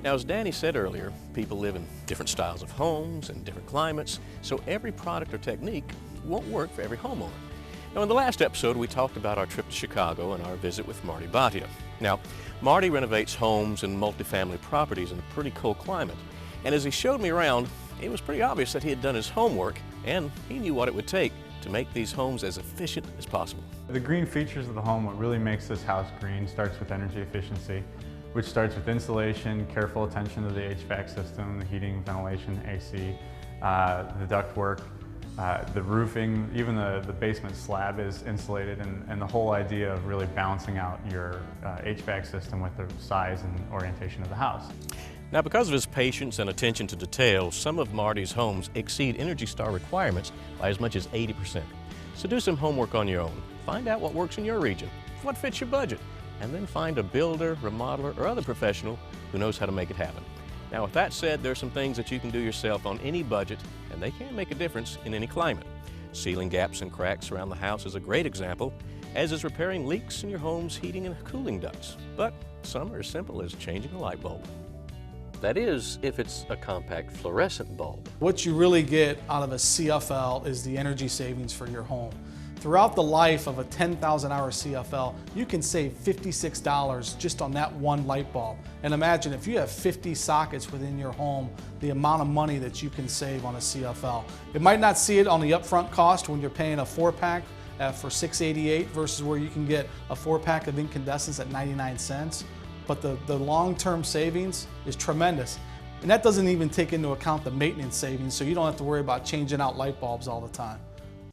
Now, as Danny said earlier, people live in different styles of homes and different climates, so every product or technique won't work for every homeowner. Now, in the last episode, we talked about our trip to Chicago and our visit with Marty Bhatia. Now, Marty renovates homes and multifamily properties in a pretty cold climate, and as he showed me around, it was pretty obvious that he had done his homework and he knew what it would take to make these homes as efficient as possible. The green features of the home, what really makes this house green, starts with energy efficiency, which starts with insulation, careful attention to the HVAC system, the heating, ventilation, AC, the ductwork, the roofing, even the basement slab is insulated, and the whole idea of really balancing out your HVAC system with the size and orientation of the house. Now, because of his patience and attention to detail, some of Marty's homes exceed ENERGY STAR requirements by as much as 80%. So do some homework on your own. Find out what works in your region, what fits your budget, and then find a builder, remodeler, or other professional who knows how to make it happen. Now, with that said, there are some things that you can do yourself on any budget, and they can make a difference in any climate. Sealing gaps and cracks around the house is a great example, as is repairing leaks in your home's heating and cooling ducts. But some are as simple as changing a light bulb. That is, if it's a compact fluorescent bulb. What you really get out of a CFL is the energy savings for your home. Throughout the life of a 10,000 hour CFL, you can save $56 just on that one light bulb. And imagine if you have 50 sockets within your home, the amount of money that you can save on a CFL. It might not see it on the upfront cost when you're paying a 4-pack for $6.88 versus where you can get a 4-pack of incandescents at 99 cents. But the long-term savings is tremendous. And that doesn't even take into account the maintenance savings, so you don't have to worry about changing out light bulbs all the time.